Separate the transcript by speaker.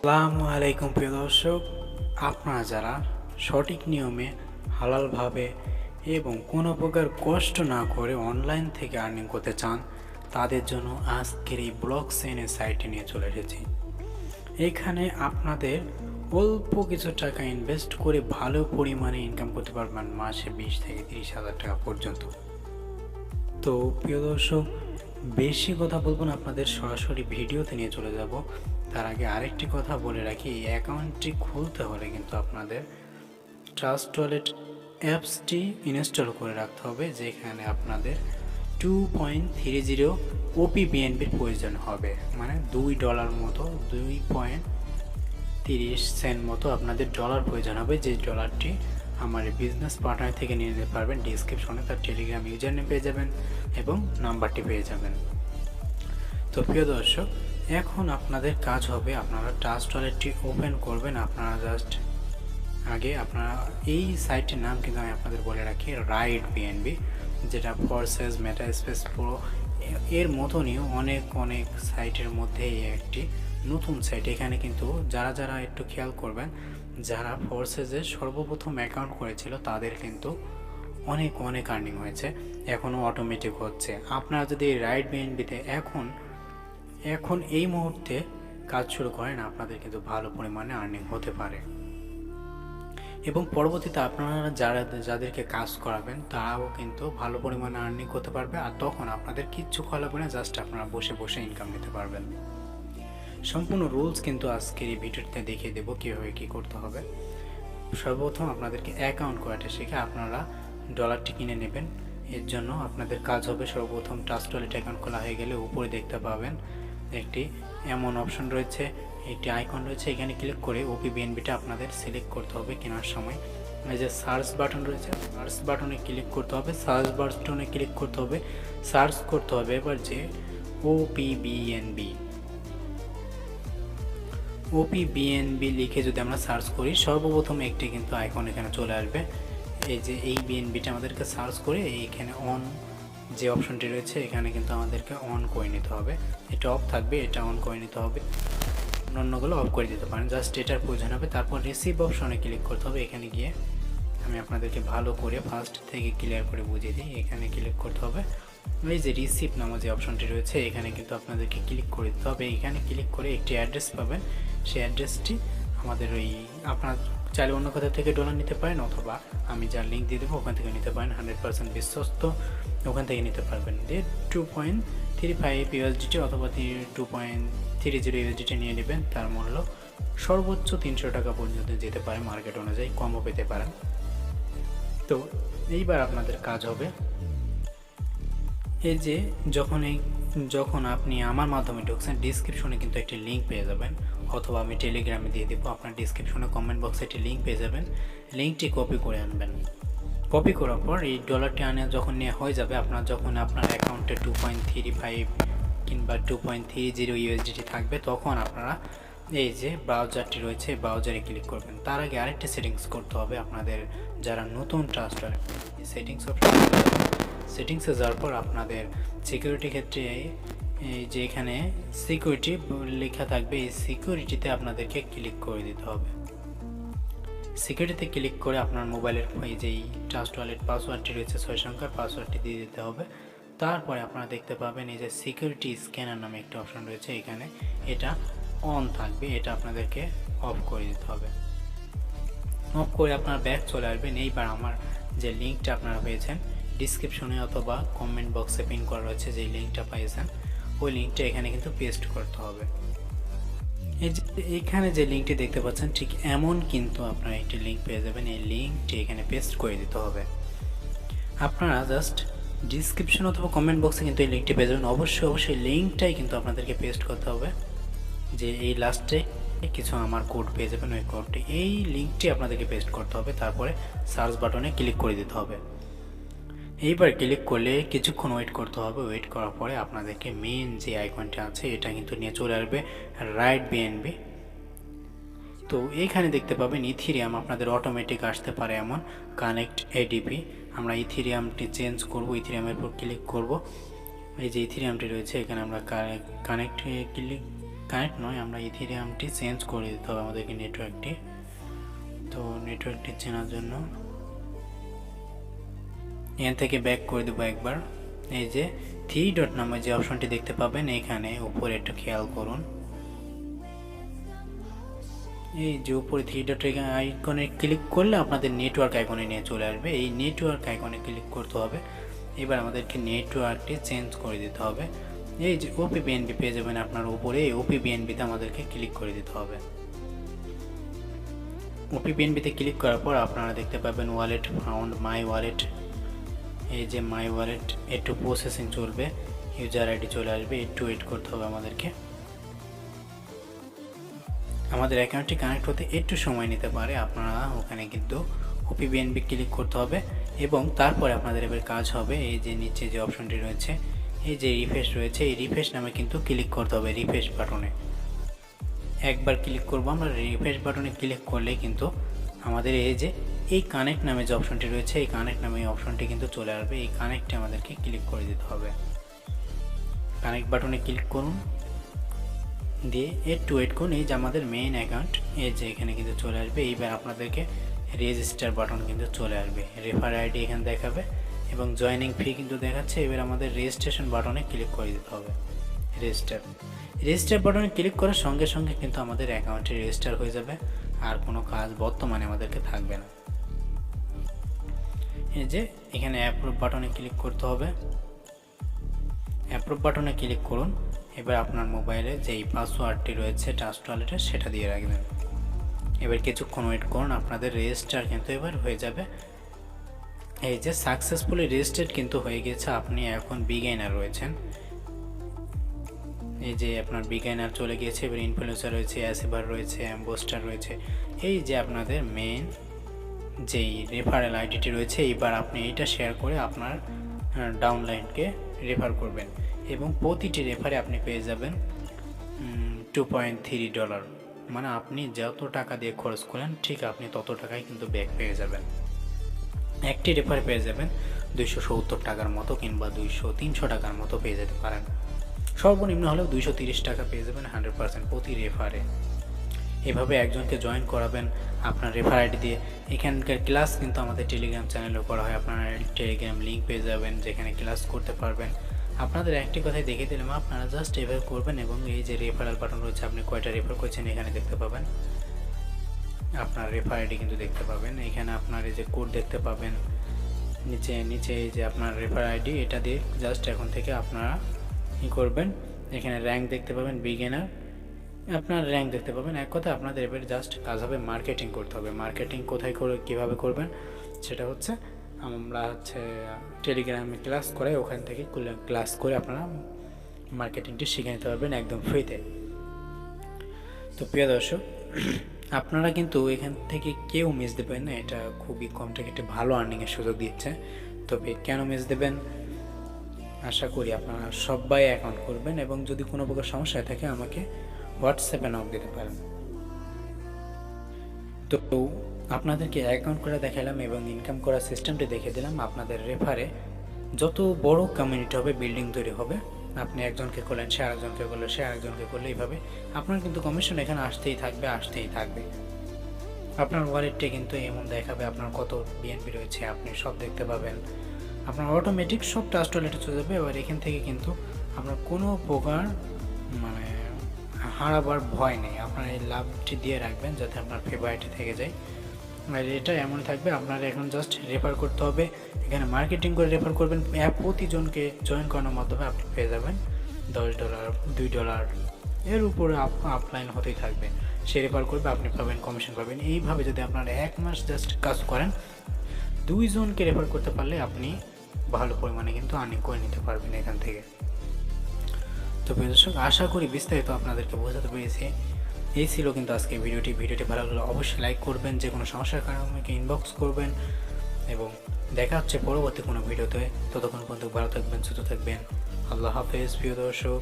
Speaker 1: আসসালামু আলাইকুম প্রিয় দর্শক, আপনারা যারা সঠিক নিয়মে হালালভাবে এবং কোনো প্রকার কষ্ট না করে অনলাইন থেকে আর্নিং করতে চান তাদের জন্য আজকের এই ব্লক চেইনের সাইটে নিয়ে চলে এসেছি। এখানে আপনাদের অল্প কিছু টাকা ইনভেস্ট করে ভালো পরিমাণে ইনকাম করতে পারবেন, মাসে 20 থেকে 30 হাজার টাকা পর্যন্ত। তো প্রিয় দর্শক, বেশি কথা বলবো না, আপনাদের সরাসরি ভিডিওতে নিয়ে চলে যাব। তার আগে আরেকটি কথা বলে রাখি, এই অ্যাকাউন্টটি খুলতে হলে কিন্তু আপনাদের ট্রাস্ট ওয়ালেট অ্যাপসটি ইনস্টল করে রাখতে হবে, যেখানে আপনাদের 2.30 OPBNBর প্রয়োজন হবে, মানে $2 মতো, 2.30 মতো আপনাদের ডলার প্রয়োজন হবে। যে ডলারটি আমার বিজনেস পার্টনার থেকে নিয়ে নিতে পারবেন। ডিসক্রিপশনে তার টেলিগ্রাম ইউজার নেম পেয়ে যাবেন এবং নাম্বারটি পেয়ে যাবেন। তো প্রিয় দর্শক, এখন আপনাদের কাজ হবে, আপনারা ট্রাস্ট ওয়ালেটটি ওপেন করবেন। আপনারা জাস্ট আগে আপনারা এই সাইটের নাম কিন্তু আমি আপনাদের বলে রাখি, রাইট বিএনবি, যেটা ফরসেস মেটা স্পেস প্রো এর মতনই অনেক সাইটের মধ্যে একটি নতুন সাইট। এখানে কিন্তু যারা একটু খেয়াল করবেন, যারা ফোর্সেসে সর্বপ্রথম অ্যাকাউন্ট করেছিল তাদের কিন্তু অনেক আর্নিং হয়েছে, এখনও অটোমেটিক হচ্ছে। আপনারা যদি রাইট বিএনবিতে এখন এই মুহূর্তে কাজ শুরু করেন, আপনাদের কিন্তু ভালো পরিমাণে আর্নিং হতে পারে এবং পরবর্তীতে আপনারা যাদেরকে কাজ করাবেন তারাও কিন্তু ভালো পরিমাণে আর্নিং করতে পারবে। আর তখন আপনাদের কিচ্ছু করা লাগবে না, জাস্ট আপনারা বসে ইনকাম নিতে পারবেন। সম্পূর্ণ রুলস কিন্তু আজকের এই ভিডিওতে দেখিয়ে দেবো কীভাবে কী করতে হবে। সর্বপ্রথম আপনাদেরকে অ্যাকাউন্ট করাটা শিখে আপনারা ডলারটি কিনে নেবেন। এর জন্য আপনাদের কাজ হবে, সর্বপ্রথম ট্রাস্ট ওয়ালেট অ্যাকাউন্ট খোলা হয়ে গেলে উপরে দেখতে পাবেন একটি এমন অপশন রয়েছে, একটি আইকন রয়েছে, এখানে ক্লিক করে OPBNBটা আপনাদের সিলেক্ট করতে হবে। কেনার সময় এই যে সার্চ বাটন রয়েছে, সার্চ বাটনে ক্লিক করতে হবে, সার্চ বাটনে ক্লিক করতে হবে, সার্চ করতে হবে এবার যে OPBNB লিখে যদি আমরা সার্চ করি, সর্বপ্রথম একটি কিন্তু আইকন এখানে চলে আসবে। এই যে এই বিএনবিটা আমাদেরকে সার্চ করে এইখানে অন যে অপশনটি রয়েছে এখানে কিন্তু আমাদেরকে অন করে নিতে হবে। এটা অফ থাকবে, এটা অন করে নিতে হবে, অন্যগুলো অফ করে দিতে পারেন, জাস্ট এটার প্রয়োজন হবে। তারপর রিসিভ অপশনে ক্লিক করতে হবে। এখানে গিয়ে আমি আপনাদেরকে ভালো করে ফার্স্ট থেকে ক্লিয়ার করে বুঝিয়ে দিই। এখানে ক্লিক করতে হবে, এই যে রিসিভ নামে যে অপশনটি রয়েছে এখানে কিন্তু আপনাদেরকে ক্লিক করে দিতে হবে। এখানে ক্লিক করে একটি অ্যাড্রেস পাবেন, সেই অ্যাড্রেসটি আমাদের আপনার চাইলে অন্য কোথাও থেকে ডলার নিতে পারেন, অথবা আমি যার লিঙ্ক দিয়ে দেবো ওখান থেকে নিতে পারেন। 100% বিশ্বস্ত, ওখান থেকে নিতে পারবেন। দিয়ে 2.35 USDT অথবা 2.30 USDT নিয়ে নেবেন। তার মূল্য সর্বোচ্চ 300 টাকা পর্যন্ত যেতে পারে, মার্কেট অনুযায়ী কমও পেতে পারেন। তো এইবার আপনাদের কাজ হবে, এই যে যখন আপনি আমার মাধ্যমে ঢুকছেন, ডিসক্রিপশনে কিন্তু একটি লিঙ্ক পেয়ে যাবেন, অথবা আমি টেলিগ্রামে দিয়ে দেবো। আপনার ডিসক্রিপশনে কমেন্ট বক্সে একটি লিঙ্ক পেয়ে যাবেন, লিঙ্কটি কপি করে আনবেন। কপি করার পর এই ডলারটি যখন নেওয়া হয়ে যাবে, যখন আপনার অ্যাকাউন্টে 2.35 কিংবা 2.30 USDT থাকবে, তখন আপনারা এই যে ব্রাউজারটি রয়েছে ব্রাউজারে ক্লিক করবেন। তার আগে আরেকটি সেটিংস করতে হবে আপনাদের, যারা নতুন ট্রাস্ট ওয়ালেট, সেটিংস অপশন, সেটিংসে যাওয়ার পর আপনাদের সিকিউরিটি ক্ষেত্রে এই যে এখানে সিকিউরিটি লেখা থাকবে, এই সিকিউরিটিতে আপনাদেরকে ক্লিক করে দিতে হবে। সিকিউরিটিতে ক্লিক করে আপনার মোবাইলের এই যেই ট্রাস্ট ওয়ালেট পাসওয়ার্ডটি রয়েছে 6 সংখ্যার পাসওয়ার্ডটি দিয়ে দিতে হবে। তারপরে আপনারা দেখতে পাবেন এই যে সিকিউরিটি স্ক্যানার নামে একটা অপশন রয়েছে, এখানে এটা অন থাকবে, এটা আপনাদেরকে অফ করে দিতে হবে। অফ করে আপনার ব্যাক চলে আসবেন। এইবার আমার যে লিঙ্কটা আপনারা পেয়েছেন ডিসক্রিপশনে অথবা কমেন্ট বক্সে পিন করা রয়েছে, যে লিঙ্কটা পাইয়েছেন ওই লিঙ্কটা এখানে কিন্তু পেস্ট করতে হবে। এইখানে যে লিঙ্কটি দেখতে পাচ্ছেন ঠিক এমন কিন্তু আপনারা একটি লিঙ্ক পেয়ে যাবেন, এই লিঙ্কটি এখানে পেস্ট করে দিতে হবে। আপনারা জাস্ট ডিসক্রিপশন অথবা কমেন্ট বক্সে কিন্তু এই লিঙ্কটি পেয়ে যাবেন। অবশ্যই লিঙ্কটাই কিন্তু আপনাদেরকে পেস্ট করতে হবে, যে এই লাস্টে কিছু আমার কোড পেয়ে যাবেন, ওই কোডটি এই লিঙ্কটি আপনাদেরকে পেস্ট করতে হবে। তারপরে সার্চ বাটনে ক্লিক করে দিতে হবে। এইবার ক্লিক করলে কিছুক্ষণ ওয়েট করতে হবে। ওয়েট করার পরে আপনাদেরকে মেন যে আইকনটা আছে এটা কিন্তু নিয়ে চলে আসবে, রাইট বিএনবি। তো এইখানে দেখতে পাবেন ইথিরিয়াম আপনাদের অটোমেটিক আসতে পারে এমন, কানেক্ট এডিপি। আমরা ইথিরিয়ামটি চেঞ্জ করব, ইথিরিয়ামের উপর ক্লিক করব। এই যে ইথিরিয়ামটি রয়েছে এখানে আমরা কানেক্ট কানেক্ট নয়, আমরা ইথেরিয়ামটি চেঞ্জ করে দিতে হবে আমাদেরকে নেটওয়ার্কটি। তো নেটওয়ার্কটি চেনার জন্য এখান থেকে ব্যাক করে দেবো একবার। এই যে 3 ডট নামে যে অপশনটি দেখতে পাবেন এখানে উপরে একটু খেয়াল করুন। এই যে উপরে 3 ডট আইকনে ক্লিক করলে আপনাদের নেটওয়ার্ক আইকনে নিয়ে চলে আসবে। এই নেটওয়ার্ক আইকনে ক্লিক করতে হবে। এবার আমাদেরকে নেটওয়ার্কটি চেঞ্জ করে দিতে হবে। এই যে ওপিবিএনবি পেয়ে যাবেন আপনার উপরে, এই ওপিবিএনবিতে আমাদেরকে ক্লিক করে দিতে হবে। ওপিবিএনবিতে ক্লিক করার পর আপনারা দেখতে পাবেন ওয়ালেট ফাউন্ড, মাই ওয়ালেট। এই যে মাই ওয়ালেট একটু প্রসেসিং চলবে, ইউজার আইডি চলে আসবে, একটু ওয়েট করতে হবে আমাদেরকে। আমাদের অ্যাকাউন্টটি কানেক্ট হতে একটু সময় নিতে পারে, আপনারা ওখানে কিন্তু ওপিবিএনবি ক্লিক করতে হবে এবং তারপরে আপনাদের এবার কাজ হবে এই যে নিচে যে অপশনটি রয়েছে, এই যে রিফ্রেশ রয়েছে, এই রিফ্রেশ নামে কিন্তু ক্লিক করতে হবে। রিফ্রেশ বাটনে একবার ক্লিক করবো আমরা। রিফ্রেশ বাটনে ক্লিক করলে কিন্তু আমাদের এই যে এই কানেক্ট নামে যে অপশনটি রয়েছে, এই কানেক্ট নামে এই অপশনটি কিন্তু চলে আসবে। এই কানেক্টে আমাদেরকে ক্লিক করে দিতে হবে। কানেক্ট বাটনে ক্লিক করুন, দিয়ে একটু ওয়েট করুন। এই যে আমাদের মেইন অ্যাকাউন্ট এই যে এখানে কিন্তু চলে আসবে। এইবার আপনাদেরকে রেজিস্টার বাটন কিন্তু চলে আসবে, রেফার আইডি এখানে দেখাবে এবং জয়েনিং ফি কিন্তু দেখাচ্ছে। এবার আমাদের রেজিস্ট্রেশন বাটনে ক্লিক করে দিতে হবে। রেজিস্টার বাটনে ক্লিক করার সঙ্গে সঙ্গে কিন্তু আমাদের অ্যাকাউন্টে রেজিস্টার হয়ে যাবে, আর কোনো কাজ বর্তমানে আমাদেরকে থাকবে না। এই যে এখানে অ্যাপ্রুভ বাটনে ক্লিক করতে হবে। অ্যাপ্রুভ বাটনে ক্লিক করুন। এবার আপনার মোবাইলে যেই পাসওয়ার্ডটি রয়েছে ট্রাস্ট ওয়ালেটের সেটা দিয়ে রাখবেন। এবার কিছুক্ষণ ওয়েট করুন, আপনাদের রেজিস্টার কিন্তু এবার হয়ে যাবে। এই যে সাকসেসফুলি রেজিস্টার্ড কিন্তু হয়ে গেছে। আপনি এখন বিগিনার রয়েছেন। এই যে আপনার বিগিনার চলে গিয়েছে। এবার ইনফ্লুয়েন্সার রয়েছে, অ্যাসেভার রয়েছে, অ্যাম্বাসেডর রয়েছে। এই যে আপনাদের মেইন যেই রেফারেল আইডিটি রয়েছে, এইবার আপনি এইটা শেয়ার করে আপনার ডাউনলাইনকে রেফার করবেন এবং প্রতিটি রেফারে আপনি পেয়ে যাবেন $2.3। মানে আপনি যত টাকা দিয়ে খরচ করেন ঠিক আপনি তত টাকায় কিন্তু ব্যাক পেয়ে যাবেন। একটি রেফারে পেয়ে যাবেন 270 টাকার মতো কিংবা 200-300 টাকার মতো পেয়ে যেতে পারেন। সর্বনিম্ন হলেও 230 টাকা পেয়ে যাবেন 100% প্রতি রেফারে। এভাবে একজনকে জয়েন করাবেন আপনার রেফার আইডি দিয়ে। এখানকার ক্লাস কিন্তু আমাদের টেলিগ্রাম চ্যানেলেও করা হয়, আপনারা টেলিগ্রাম লিঙ্ক পেয়ে যাবেন যেখানে ক্লাস করতে পারবেন। আপনাদের একটি কথাই দেখে দিলাম, আপনারা জাস্ট এভাবে করবেন এবং এই যে রেফারেল বাটন রয়েছে, আপনি কয়টা রেফার করছেন এখানে দেখতে পাবেন। আপনার রেফার আইডি কিন্তু দেখতে পাবেন, এখানে আপনার এই যে কোড দেখতে পাবেন নিচে এই যে আপনার রেফার আইডি, এটা দিয়ে জাস্ট এখন থেকে আপনারা কী করবেন, এখানে র্যাঙ্ক দেখতে পাবেন, বিগিনার আপনার র্যাঙ্ক দেখতে পাবেন। এক কথা আপনাদের এবার জাস্ট কাজ হবে মার্কেটিং করতে হবে। মার্কেটিং কোথায় করে কীভাবে করবেন সেটা হচ্ছে আমরা টেলিগ্রামে ক্লাস করে ওখান থেকে ক্লাস করে আপনারা মার্কেটিংটি শিখে নিতে পারবেন একদম ফ্রিতে। তো প্রিয় দর্শক, আপনারা কিন্তু এখান থেকে কেউ মিস দেবেন না, এটা খুবই কম থেকে একটা ভালো আর্নিংয়ের সুযোগ দিচ্ছে। তবে কেন মিস দেবেন, আশা করি আপনারা সবাই অ্যাকাউন্ট করবেন এবং যদি কোনো প্রকার সমস্যা থাকে আমাকে হোয়াটসঅ্যাপে নক দিতে পারেন। তো আপনাদেরকে অ্যাকাউন্ট করে দেখালাম এবং ইনকাম করার সিস্টেমটি দেখে দিলাম। আপনাদের রেফারে যত বড় কমিউনিটি হবে, বিল্ডিং তৈরি হবে, আপনি একজনকে করলেন, সে আরেকজনকে করলে, সে আরেকজনকে করলে, এইভাবে আপনার কিন্তু কমিশন এখানে আসতেই থাকবে। আপনার ওয়ালেটে কিন্তু এমন দেখাবে আপনার কত বিএনপি রয়েছে, আপনি সব দেখতে পাবেন। আপনার অটোমেটিক সব ট্রাস্ট ওয়ালেটে চলে যাবে। এবার এখান থেকে কিন্তু আপনার কোনো প্রকার হারাবার ভয় নেই। আপনার এই লাভটি দিয়ে রাখবেন যাতে আপনার ফেভারিটি থেকে যায়। আর এটা এমন থাকবে, আপনার এখন জাস্ট রেফার করতে হবে, এখানে মার্কেটিং করে রেফার করবেন। প্রতিজনকে জয়েন করানোর মাধ্যমে আপনি পেয়ে যাবেন $10, $2 এর উপরে আপলাইন হতেই থাকবে। সে রেফার করবে, আপনি পাবেন, কমিশন পাবেন। এইভাবে যদি আপনারা 1 মাস জাস্ট কাজ করেন, 2 জনকে রেফার করতে পারলে আপনি ভালো পরিমাণে কিন্তু আর্নিং করে নিতে পারবেন এখান থেকে। তো প্রিয় দর্শক, আশা করি বিস্তারিত আপনাদেরকে বোঝাতে পেরেছি। এই ছিল কিন্তু আজকে ভিডিওটি ভালো লাগলে অবশ্যই লাইক করবেন, যে কোনো সমস্যার কারণে আমাকে ইনবক্স করবেন এবং দেখা হচ্ছে পরবর্তী কোনো ভিডিওতে। ততক্ষণ পর্যন্ত ভালো থাকবেন, সুস্থ থাকবেন। আল্লাহ হাফেজ প্রিয় দর্শক।